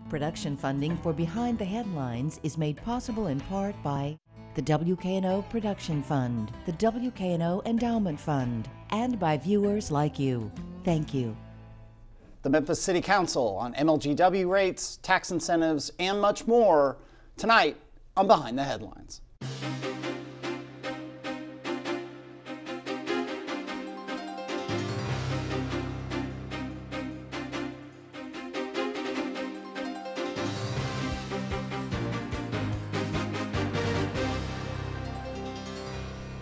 Production funding for Behind the Headlines is made possible in part by the WKNO Production Fund, the WKNO Endowment Fund, and by viewers like you. Thank you. The Memphis City Council on MLGW rates, tax incentives, and much more tonight on Behind the Headlines.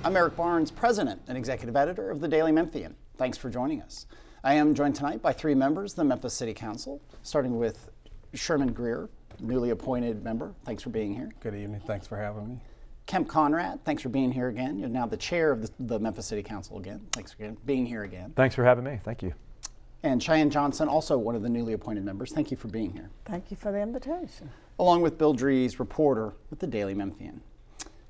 I'm Eric Barnes, President and Executive Editor of the Daily Memphian. Thanks for joining us. I am joined tonight by three members of the Memphis City Council, starting with Sherman Greer, newly appointed member. Thanks for being here. Good evening. Thanks for having me. Kemp Conrad, thanks for being here again. You're now the chair of the Memphis City Council again. Thanks for being here again. Thanks for having me. Thank you. And Cheyenne Johnson, also one of the newly appointed members. Thank you for being here. Thank you for the invitation. Along with Bill Dries, reporter with the Daily Memphian.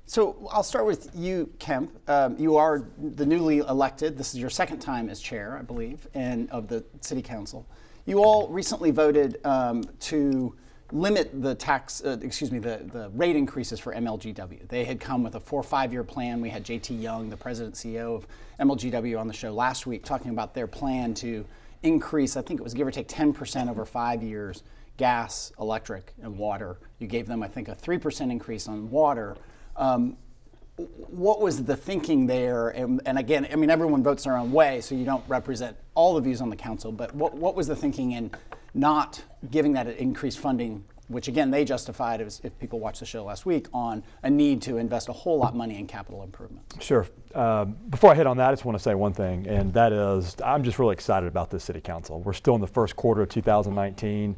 So I'll start with you, Kemp. You are the newly elected. This is your second time as chair, I believe, of the City Council. You all recently voted to limit the the rate increases for MLGW. They had come with a 4 or 5 year plan. We had JT Young, the president and CEO of MLGW, on the show last week talking about their plan to increase, I think it was give or take 10% over 5 years, gas, electric, and water. You gave them, I think, a 3% increase on water. What was the thinking there? And again, I mean, everyone votes their own way, so you don't represent all the views on the council, but what was the thinking in not giving that increased funding, which again, they justified, if people watched the show last week, on a need to invest a whole lot of money in capital improvements? Sure. Before I hit on that, I just want to say one thing, and that is I'm just really excited about this City Council. We're still in the first quarter of 2019.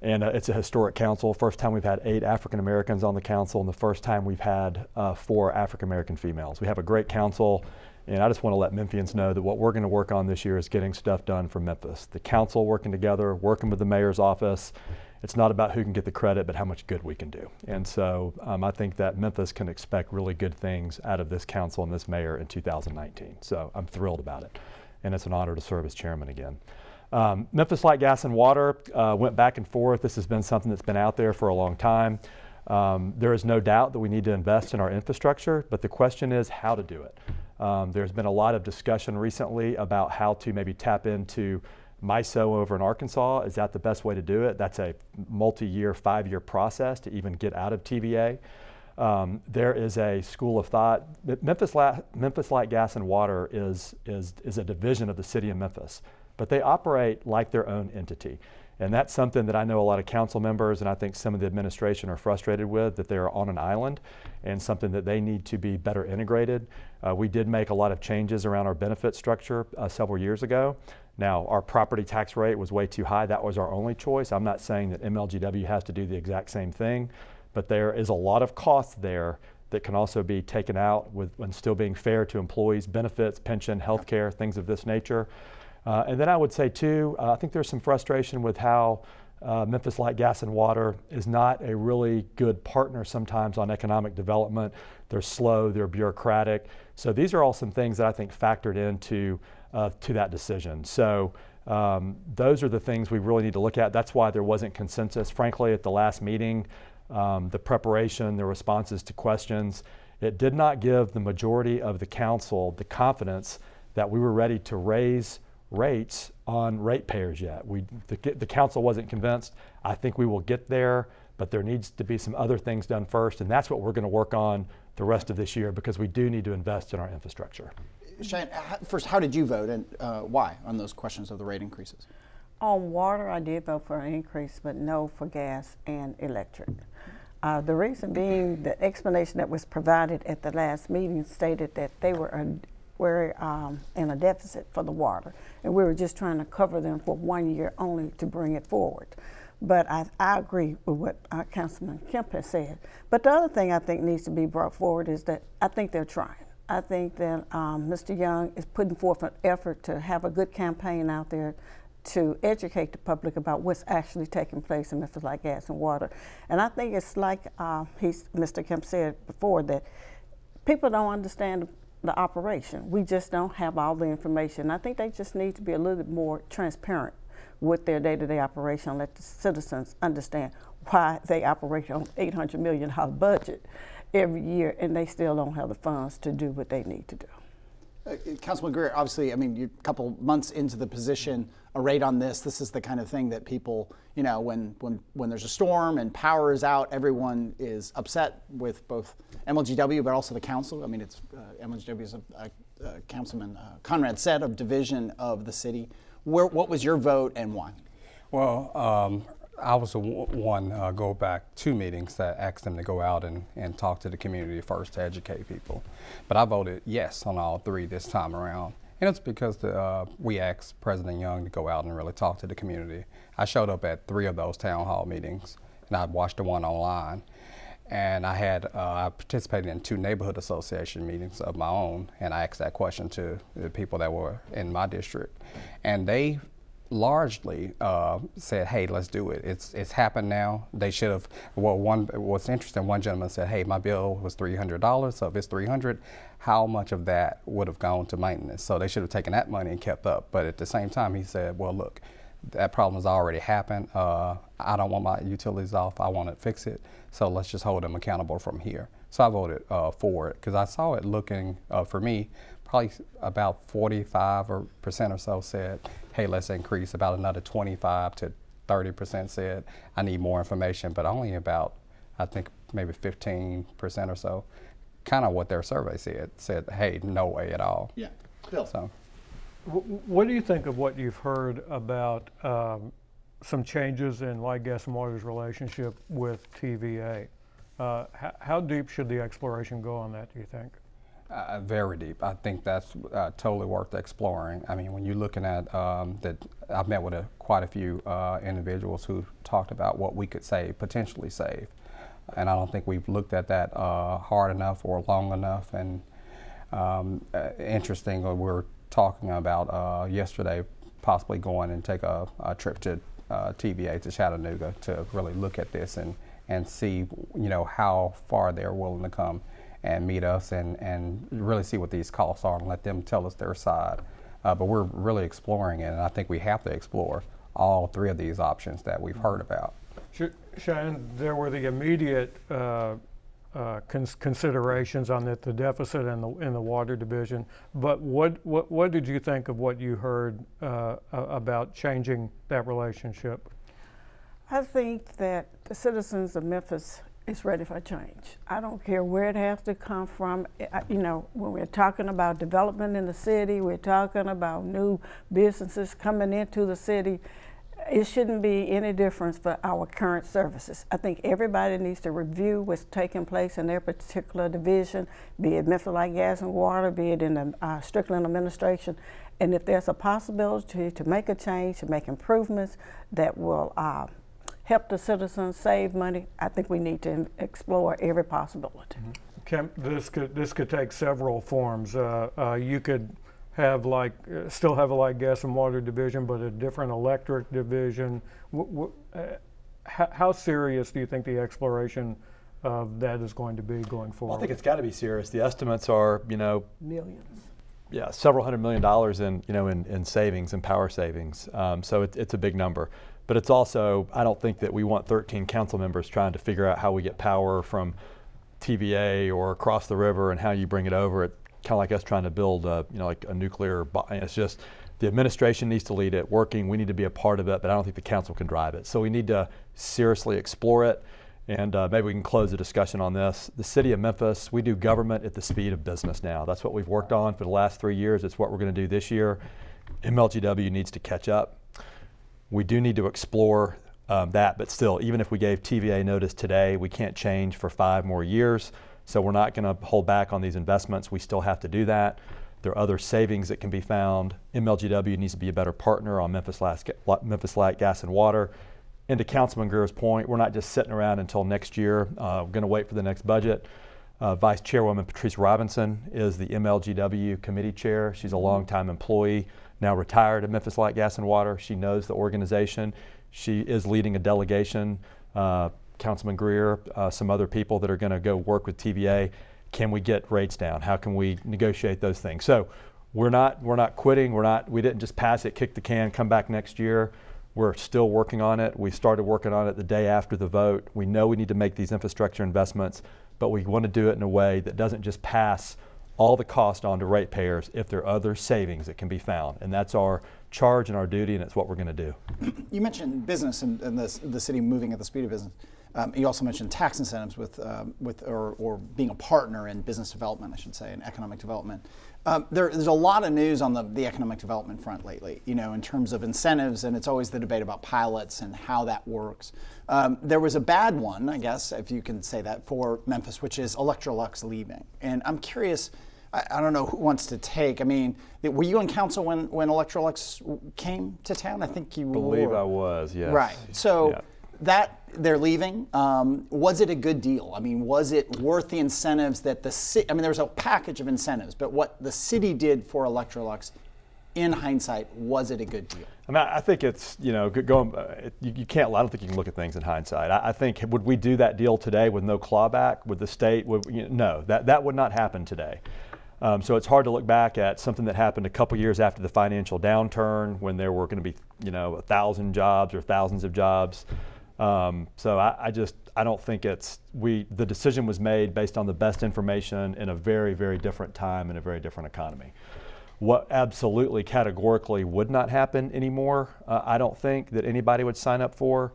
And it's a historic council. First time we've had 8 African Americans on the council, and the first time we've had 4 African American females. We have a great council, and I just want to let Memphians know that what we're going to work on this year is getting stuff done for Memphis. The council working together, working with the mayor's office. It's not about who can get the credit, but how much good we can do. And so I think that Memphis can expect really good things out of this council and this mayor in 2019. So I'm thrilled about it, and it's an honor to serve as chairman again. Memphis Light Gas and Water went back and forth. This has been something that's been out there for a long time. There is no doubt that we need to invest in our infrastructure, but the question is how to do it. There's been a lot of discussion recently about how to maybe tap into MISO over in Arkansas. Is that the best way to do it? That's a multi-year, 5-year process to even get out of TVA. There is a school of thought that Memphis Light Gas and Water is a division of the city of Memphis, but they operate like their own entity. And that's something that I know a lot of council members and I think some of the administration are frustrated with, that they're on an island, and something that they need to be better integrated. We did make a lot of changes around our benefit structure several years ago. Now, our property tax rate was way too high. That was our only choice. I'm not saying that MLGW has to do the exact same thing, but there is a lot of cost there that can also be taken out and still being fair to employees, benefits, pension, health care, things of this nature. And then I would say too, I think there's some frustration with how Memphis Light Gas and Water is not a really good partner sometimes on economic development. They're slow, they're bureaucratic. So these are all some things that I think factored into to that decision. So those are the things we really need to look at. That's why there wasn't consensus. Frankly, at the last meeting, the preparation, the responses to questions, it did not give the majority of the council the confidence that we were ready to raise rates on ratepayers yet. The council wasn't convinced. I think we will get there, but there needs to be some other things done first, and that's what we're going to work on the rest of this year, because we do need to invest in our infrastructure. Cheyenne, first, how did you vote, and why on those questions of the rate increases? On water, I did vote for an increase, but no for gas and electric. The reason being, the explanation that was provided at the last meeting stated that they were in a deficit for the water, and we were just trying to cover them for 1 year only to bring it forward. But I agree with what Councilman Kemp has said. But the other thing I think needs to be brought forward is that I think they're trying. I think that Mr. Young is putting forth an effort to have a good campaign out there to educate the public about what's actually taking place in Memphis Light Gas and Water. And I think it's like Mr. Kemp said before, that people don't understand the operation. We just don't have all the information. I think they just need to be a little bit more transparent with their day-to-day operation, let the citizens understand why they operate on $800 million budget every year and they still don't have the funds to do what they need to do. Councilman Greer, obviously, I mean, you're a couple months into the position, a rate on this. This is the kind of thing that people, you know, when there's a storm and power is out, everyone is upset with both MLGW, but also the council. I mean, it's MLGW is Councilman Conrad said, of division of the city. What was your vote and why? Well, I was the one go back 2 meetings that asked them to go out and talk to the community first to educate people. But I voted yes on all 3 this time around. And it's because we asked President Young to go out and really talk to the community. I showed up at 3 of those town hall meetings, and I watched the one online. And I participated in 2 neighborhood association meetings of my own, and I asked that question to the people that were in my district. And they largely said, hey, let's do it. It's happened now. They should have, well, what's interesting, one gentleman said, hey, my bill was $300, so if it's $300, how much of that would have gone to maintenance? So they should have taken that money and kept up. But at the same time, he said, well, look, that problem has already happened. I don't want my utilities off. I want to fix it. So let's just hold them accountable from here. So I voted for it because I saw it looking, for me, probably about 45% or so said, hey, let's increase. About another 25 to 30% said, I need more information, but only about, I think, maybe 15% or so, kind of what their survey said, hey, no way at all. Yeah, Bill. So, what do you think of what you've heard about some changes in Light, Gas, and Water's relationship with TVA? How deep should the exploration go on that, do you think? Very deep. I think that's totally worth exploring. I mean, when you're looking at that, I've met with quite a few individuals who talked about what we could potentially save. And I don't think we've looked at that hard enough or long enough. And interesting, we were talking about yesterday possibly going and take a trip to TVA, to Chattanooga, to really look at this and see, you know, how far they're willing to come and meet us and really see what these costs are and let them tell us their side. But we're really exploring it, and I think we have to explore all 3 of these options that we've heard about. Cheyenne, there were the immediate considerations on the deficit in the water division, but what did you think of what you heard about changing that relationship? I think that the citizens of Memphis is ready for change. I don't care where it has to come from. You know, when we're talking about development in the city, we're talking about new businesses coming into the city, it shouldn't be any difference for our current services. I think everybody needs to review what's taking place in their particular division, be it Memphis Light, Gas, and Water, be it in the Strickland administration. And if there's a possibility to make a change, to make improvements that will help the citizens save money, I think we need to explore every possibility. Kemp, this could take several forms. You could have still have a Light, Gas, and Water division, but a different electric division. How serious do you think the exploration of that is going to be going forward? Well, I think it's got to be serious. The estimates are, you know, Millions. Yeah, several $100 million in savings and power savings. So it's a big number. But it's also, I don't think that we want 13 council members trying to figure out how we get power from TVA or across the river and how you bring it over. It's kind of like us trying to build like a nuclear, it's just the administration needs to lead it, working, we need to be a part of it, but I don't think the council can drive it. So we need to seriously explore it, and maybe we can close the discussion on this. The city of Memphis, we do government at the speed of business now. That's what we've worked on for the last 3 years. It's what we're going to do this year. MLGW needs to catch up. We do need to explore that, but still, even if we gave TVA notice today, we can't change for 5 more years. So we're not going to hold back on these investments. We still have to do that. There are other savings that can be found. MLGW needs to be a better partner on Memphis Light, Gas, and Water. And to Councilman Greer's point, we're not just sitting around until next year. We're going to wait for the next budget. Vice Chairwoman Patrice Robinson is the MLGW committee chair. She's a longtime employee, now retired at Memphis Light, Gas, and Water. She knows the organization. She is leading a delegation. Councilman Greer, some other people that are going to go work with TVA. Can we get rates down? How can we negotiate those things? So we're not quitting. We didn't just pass it, kick the can, come back next year. We're still working on it. We started working on it the day after the vote. We know we need to make these infrastructure investments, but we want to do it in a way that doesn't just pass all the cost on to ratepayers if there are other savings that can be found. And that's our charge and our duty, and it's what we're going to do. You mentioned business and the city moving at the speed of business. You also mentioned tax incentives or being a partner in business development, I should say, and economic development. There's a lot of news on the economic development front lately, in terms of incentives, and it's always the debate about pilots and how that works. There was a bad one, I guess, if you can say that, for Memphis, which is Electrolux leaving. And I'm curious, I don't know who wants to take. I mean, were you on council when Electrolux came to town? I think you were. I believe I was, yes. Right. So that they're leaving. Was it a good deal? I mean, was it worth the incentives that the city? I mean, there was a package of incentives, but what the city did for Electrolux, in hindsight, was it a good deal? I mean, I think it's, going. You can't. I don't think you can look at things in hindsight. I think, would we do that deal today with no clawback? Would the state? No, that would not happen today. So it's hard to look back at something that happened a couple years after the financial downturn, when there were going to be, 1,000 jobs or thousands of jobs. So I don't think the decision was made based on the best information in a very, very different time in a very different economy. What absolutely categorically would not happen anymore, I don't think that anybody would sign up for,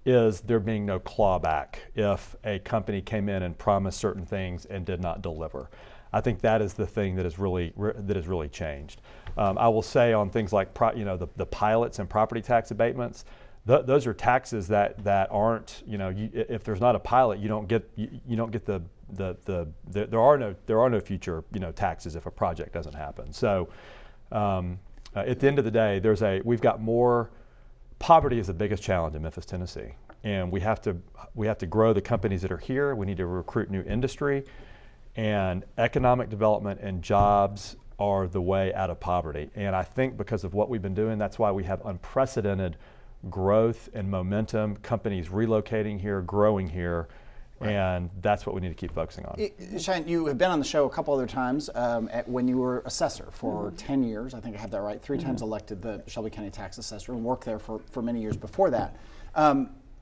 is there being no clawback if a company came in and promised certain things and did not deliver. I think that is the thing that has really changed. I will say on things like the pilots and property tax abatements, those are taxes that aren't, if there's not a pilot, you don't get there are no future taxes if a project doesn't happen. So at the end of the day, we've got more. Poverty is the biggest challenge in Memphis, Tennessee, and we have to grow the companies that are here. We need to recruit new industry, and economic development and jobs are the way out of poverty. And I think because of what we've been doing, that's why we have unprecedented growth and momentum, companies relocating here, growing here, right. And that's what we need to keep focusing on. Cheyenne, you have been on the show a couple other times when you were assessor for 10 years. I think I have that right. 3 times elected the Shelby County tax assessor and worked there for many years before that.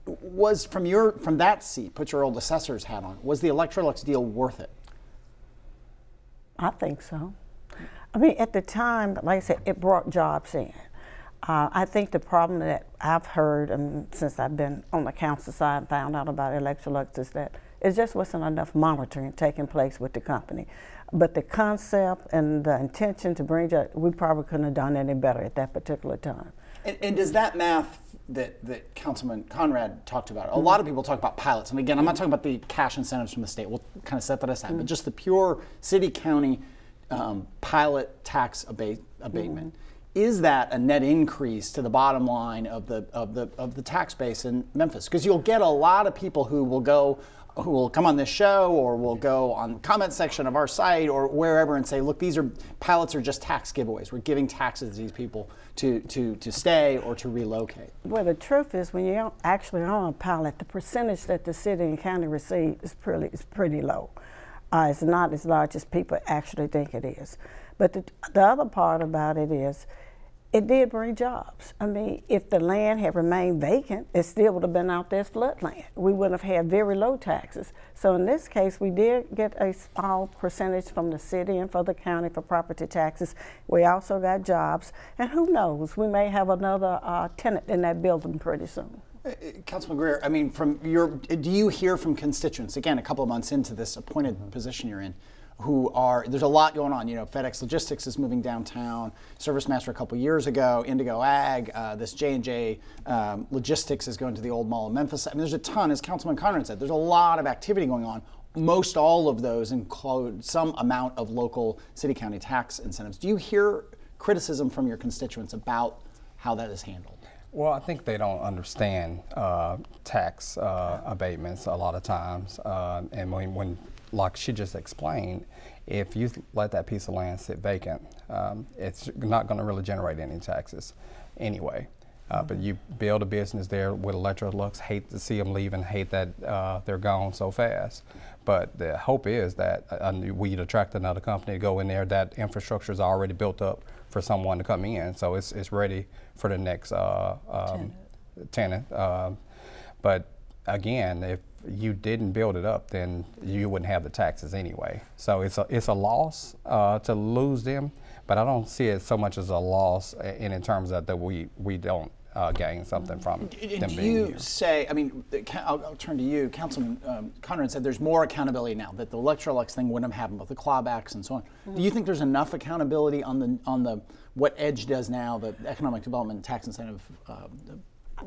Was from that seat, put your old assessor's hat on, was the Electrolux deal worth it? I think so. I mean, at the time, like I said, it brought jobs in. I think the problem that I've heard, and since I've been on the council side and found out about Electrolux, is that it just wasn't enough monitoring taking place with the company. But the concept and the intention to bring jobs, we probably couldn't have done any better at that particular time. And does that math that Councilman Conrad talked about, a lot of people talk about pilots, and again, I'm not talking about the cash incentives from the state, we'll kind of set that aside, but just the pure city-county pilot tax abatement. Is that a net increase to the bottom line of the tax base in Memphis? Because you'll get a lot of people who will come on this show or will go on the comment section of our site or wherever and say, look, pilots are just tax giveaways. We're giving taxes to these people to stay or to relocate. Well, the truth is, when you actually own a pilot, the percentage that the city and county receive is pretty low. It's not as large as people actually think it is. But the other part about it is, it did bring jobs. I mean, if the land had remained vacant, it still would have been out there as floodland. We wouldn't have had very low taxes. So in this case, we did get a small percentage from the city and for the county for property taxes. We also got jobs. And who knows, we may have another tenant in that building pretty soon. Councilman Greer, I mean, do you hear from constituents, again, a couple of months into this appointed position you're in, there's a lot going on. FedEx Logistics is moving downtown, ServiceMaster a couple years ago, Indigo Ag, this J&J Logistics is going to the old mall of Memphis. I mean, there's a ton, as Councilman Conrad said, there's a lot of activity going on. Most all of those include some amount of local city-county tax incentives. Do you hear criticism from your constituents about how that is handled? Well, I think they don't understand tax abatements a lot of times, and when like she just explained, if you let that piece of land sit vacant, it's not going to really generate any taxes anyway. But you build a business there with Electrolux, hate to see them leave and hate that they're gone so fast. But the hope is that we'd attract another company to go in there. That infrastructure is already built up for someone to come in. So it's ready for the next tenant. But again, if you didn't build it up, then you wouldn't have the taxes anyway. So it's a loss to lose them, but I don't see it so much as a loss in terms of that we don't gain something from them Do being you here. say, I mean, I'll turn to you, Councilman Conrad said there's more accountability now, that the Electrolux thing wouldn't have happened with the clawbacks and so on. Do you think there's enough accountability on the what EDGE does now, the Economic Development Tax Incentive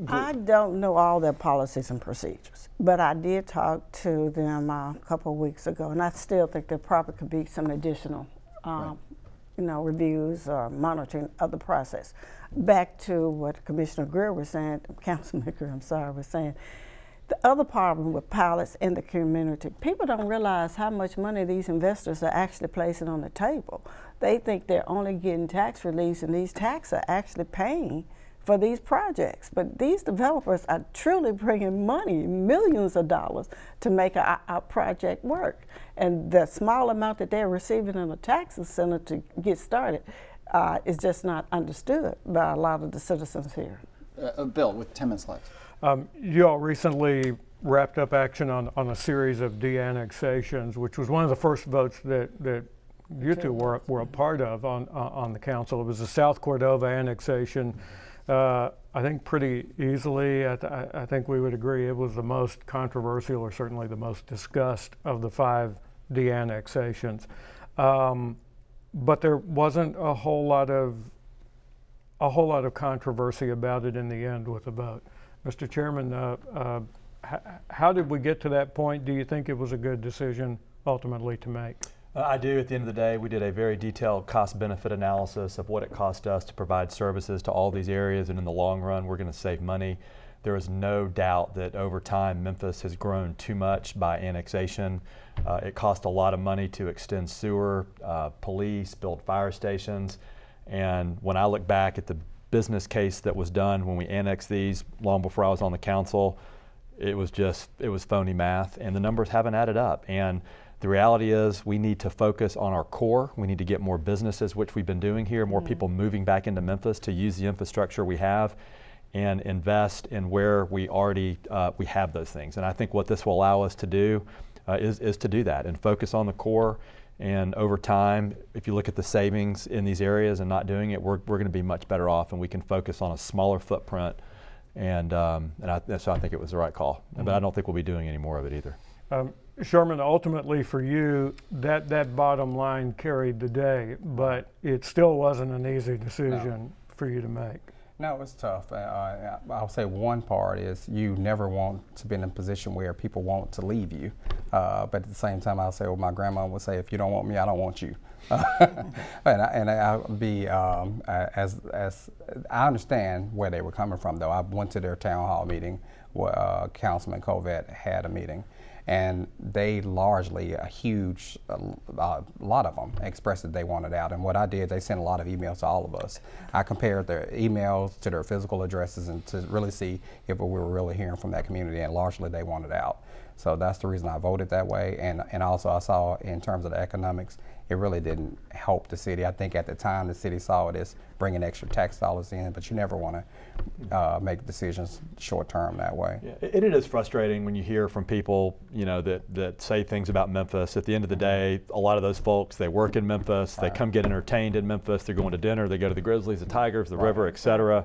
I don't know all their policies and procedures, but I did talk to them a couple of weeks ago, and I still think there probably could be some additional, reviews or monitoring of the process. Back to what Commissioner Greer was saying, Councilman Greer, I'm sorry, was saying, the other problem with pilots in the community, people don't realize how much money these investors are actually placing on the table. They think they're only getting tax relief, and these taxes are actually paying for these projects. But these developers are truly bringing money, millions of dollars, to make a project work. And the small amount that they're receiving in the tax incentive to get started is just not understood by a lot of the citizens here. Bill, with 10 minutes left. You all recently wrapped up action on a series of de-annexations, which was one of the first votes that you two were a part of on the council. It was the South Cordova annexation. I think pretty easily, I think we would agree it was the most controversial, or certainly the most discussed of the 5 de-annexations. But there wasn't a whole lot of controversy about it in the end with the vote. Mr. Chairman, how did we get to that point? Do you think it was a good decision ultimately to make? I do. At the end of the day, we did a very detailed cost-benefit analysis of what it cost us to provide services to all these areas, and in the long run, we're going to save money. There is no doubt that over time, Memphis has grown too much by annexation. It cost a lot of money to extend sewer, police, build fire stations, and when I look back at the business case that was done when we annexed these long before I was on the council, it was phony math, and the numbers haven't added up. And the reality is we need to focus on our core. We need to get more businesses, which we've been doing here, more people moving back into Memphis to use the infrastructure we have and invest in where we already we have those things. And I think what this will allow us to do is to do that and focus on the core. And over time, if you look at the savings in these areas and not doing it, we're going to be much better off, and we can focus on a smaller footprint. And so I think it was the right call. But I don't think we'll be doing any more of it either. Sherman, ultimately for you, that bottom line carried the day, but it still wasn't an easy decision for you to make. No, it's tough. I'll say one part is you never want to be in a position where people want to leave you. But at the same time, I'll say, well, my grandma would say, if you don't want me, I don't want you. and I'll be, as I understand where they were coming from, though. I went to their town hall meeting where Councilman Covett had a meeting. And they largely, a lot of them expressed that they wanted out. And what I did, they sent a lot of emails to all of us. I compared their emails to their physical addresses and to really see if we were really hearing from that community, and largely they wanted out. So that's the reason I voted that way. And also I saw in terms of the economics, it really didn't help the city. I think at the time the city saw it as bringing extra tax dollars in, but you never want to make decisions short term that way. Yeah, it is frustrating when you hear from people, that say things about Memphis. At the end of the day, a lot of those folks, they work in Memphis, they come get entertained in Memphis, they're going to dinner, they go to the Grizzlies, the Tigers, the river, etc.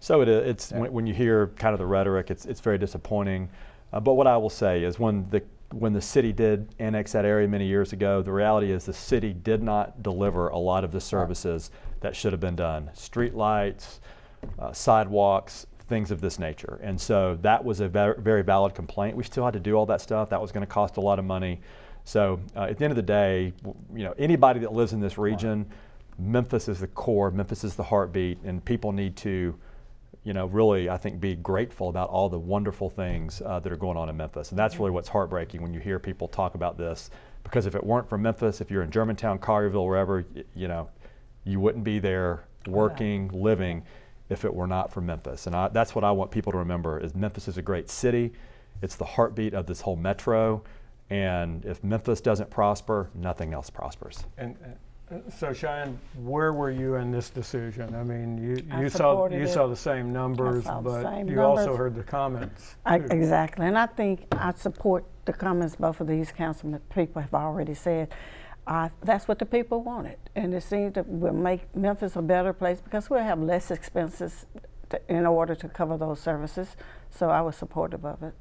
So when you hear kind of the rhetoric, it's very disappointing. But what I will say is when the city did annex that area many years ago, the reality is the city did not deliver a lot of the services that should have been done. Street lights, sidewalks, things of this nature. And so that was a very valid complaint. We still had to do all that stuff. That was going to cost a lot of money. So at the end of the day, anybody that lives in this region, Memphis is the core, Memphis is the heartbeat, and people need to really, I think, be grateful about all the wonderful things that are going on in Memphis. And that's really what's heartbreaking when you hear people talk about this, because if it weren't for Memphis, if you're in Germantown, Collierville, wherever, you wouldn't be there working, living, if it were not for Memphis. And that's what I want people to remember, is Memphis is a great city. It's the heartbeat of this whole metro. And if Memphis doesn't prosper, nothing else prospers. And So Cheyenne, where were you in this decision? I mean, you supported saw it. the same numbers, I saw the but same you also numbers. heard the comments. Exactly, and I think I support the comments both of these councilmen people have already said. That's what the people wanted, and it seems that will make Memphis a better place because we'll have less expenses in order to cover those services. So I was supportive of it.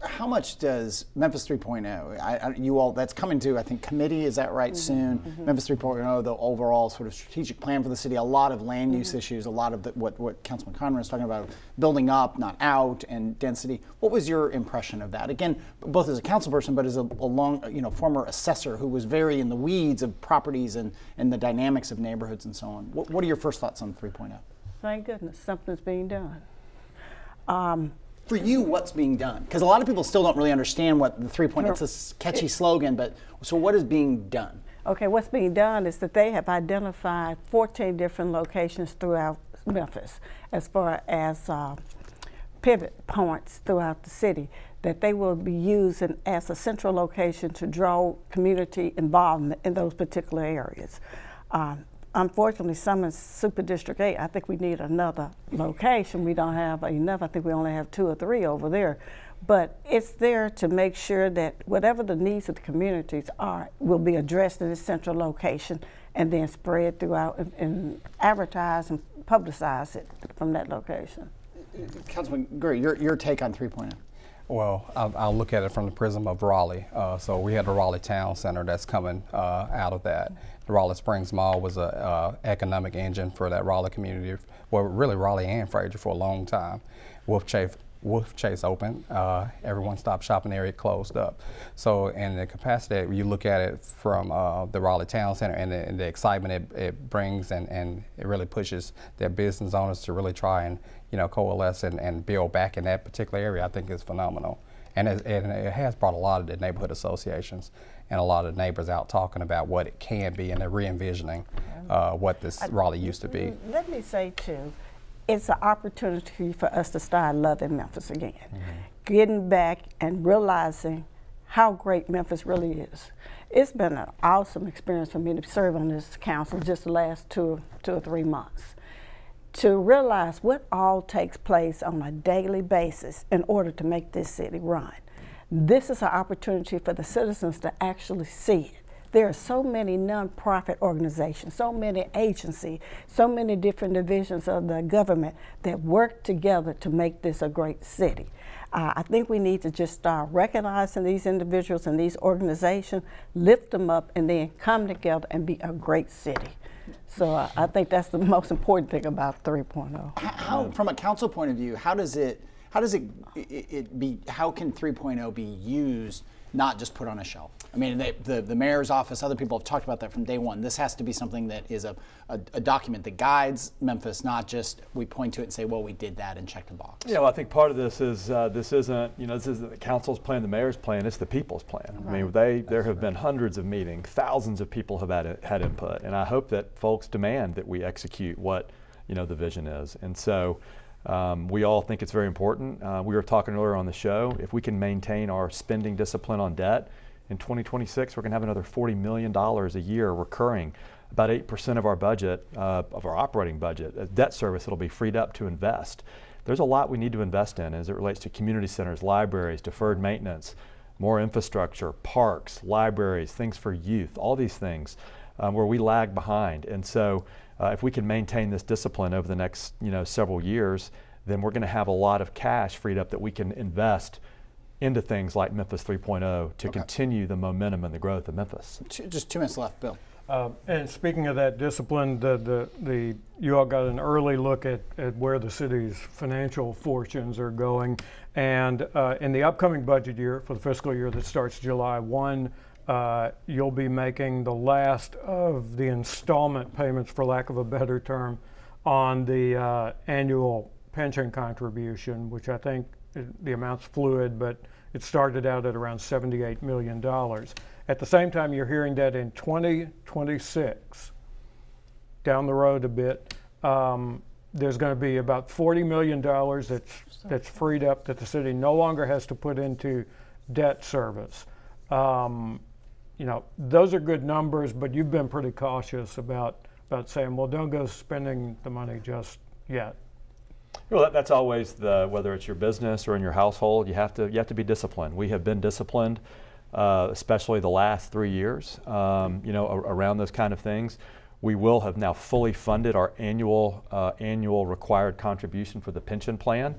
How much does Memphis 3.0, you all, that's coming to, I think, committee, is that right, soon? Memphis 3.0, the overall sort of strategic plan for the city, a lot of land use issues, a lot of what Councilman Conrad was talking about, building up, not out, and density. What was your impression of that? Again, both as a council person, but as a long, former assessor who was very in the weeds of properties and the dynamics of neighborhoods and so on. What are your first thoughts on 3.0? Thank goodness something's being done. For you, what's being done? Because a lot of people still don't really understand what the 3.0, it's a catchy slogan, but so what is being done? Okay, what's being done is that they have identified 14 different locations throughout Memphis as far as pivot points throughout the city that they will be using as a central location to draw community involvement in those particular areas. Unfortunately, some in Super District 8, I think we need another location. We don't have enough. I think we only have 2 or 3 over there. But it's there to make sure that whatever the needs of the communities are will be addressed in this central location and then spread throughout and advertise and publicize it from that location. Councilman Gurry, your take on 3.0? Well, I'll look at it from the prism of Raleigh. So we had the Raleigh Town Center that's coming out of that. The Raleigh Springs Mall was an economic engine for that Raleigh community, well, really Raleigh and Fraser for a long time. Wolf Chase opened, everyone stopped shopping there, it closed up. So in the capacity, you look at it from the Raleigh Town Center and the excitement it brings and it really pushes their business owners to really try and coalesce and build back in that particular area, I think is phenomenal. And it has brought a lot of the neighborhood associations and a lot of neighbors out talking about what it can be, and they're re-envisioning what this Raleigh used to be. Let me say too, it's an opportunity for us to start loving Memphis again. Getting back and realizing how great Memphis really is. It's been an awesome experience for me to serve on this council just the last two or 3 months. To realize what all takes place on a daily basis in order to make this city run. This is an opportunity for the citizens to actually see it. There are so many nonprofit organizations, so many agencies, so many different divisions of the government that work together to make this a great city. I think we need to just start recognizing these individuals and these organizations, lift them up, and then come together and be a great city. So I think that's the most important thing about 3.0. How, from a council point of view, how can 3.0 be used, not just put on a shelf? I mean, the mayor's office, other people have talked about that from day one. This has to be something that is a document that guides Memphis, not just we point to it and say, well, we did that and checked a box. Yeah, well, I think part of this is this isn't the council's plan, the mayor's plan, it's the people's plan. Right. I mean, there have been hundreds of meetings, thousands of people have had input, and I hope that folks demand that we execute what the vision is. And so we all think it's very important. We were talking earlier on the show, if we can maintain our spending discipline on debt, in 2026 we're going to have another $40 million a year recurring, about 8% of our budget, of our operating budget, debt service that'll be freed up to invest. There's a lot we need to invest in as it relates to community centers, libraries, deferred maintenance, more infrastructure, parks, libraries, things for youth, all these things where we lag behind. And so if we can maintain this discipline over the next several years, then we're going to have a lot of cash freed up that we can invest into things like Memphis 3.0 to continue the momentum and the growth of Memphis. Just 2 minutes left, Bill. And speaking of that discipline, you all got an early look at where the city's financial fortunes are going. And in the upcoming budget year, for the fiscal year that starts July 1, you'll be making the last of the installment payments, for lack of a better term, on the annual pension contribution, which I think the amount's fluid, but it started out at around $78 million. At the same time, you're hearing that in 2026, down the road a bit, there's going to be about $40 million that's freed up that the city no longer has to put into debt service. you know, those are good numbers, but you've been pretty cautious about saying, well, don't go spending the money just yet. Well, that's always whether it's your business or in your household, you have to be disciplined. We have been disciplined, especially the last 3 years, you know, around those kind of things. We will have now fully funded our annual required contribution for the pension plan,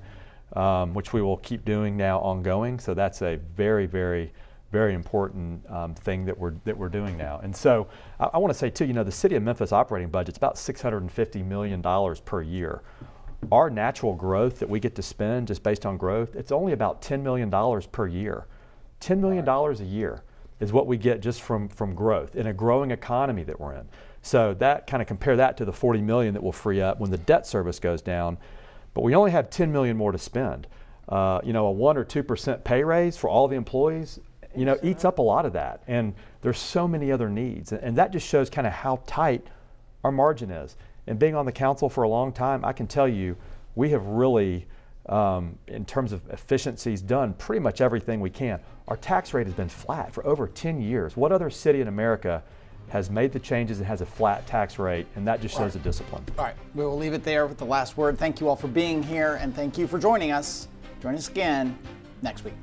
which we will keep doing now ongoing. So that's a very, very, very important thing that we're doing now. And so I want to say too, you know, the City of Memphis operating budget's about $650 million per year. Our natural growth that we get to spend just based on growth, it's only about $10 million per year. $10 million a year is what we get just from growth in a growing economy that we're in. So that kind of compare that to the $40 million that will free up when the debt service goes down. But we only have $10 million more to spend. You know, a 1 or 2% pay raise for all the employees, you know, eats up a lot of that. And there's so many other needs. And that just shows kind of how tight our margin is. And being on the council for a long time, I can tell you, we have really, in terms of efficiencies, done pretty much everything we can. Our tax rate has been flat for over 10 years. What other city in America has made the changes and has a flat tax rate? And that just shows a discipline. All right, we will leave it there with the last word. Thank you all for being here, and thank you for joining us. Join us again next week.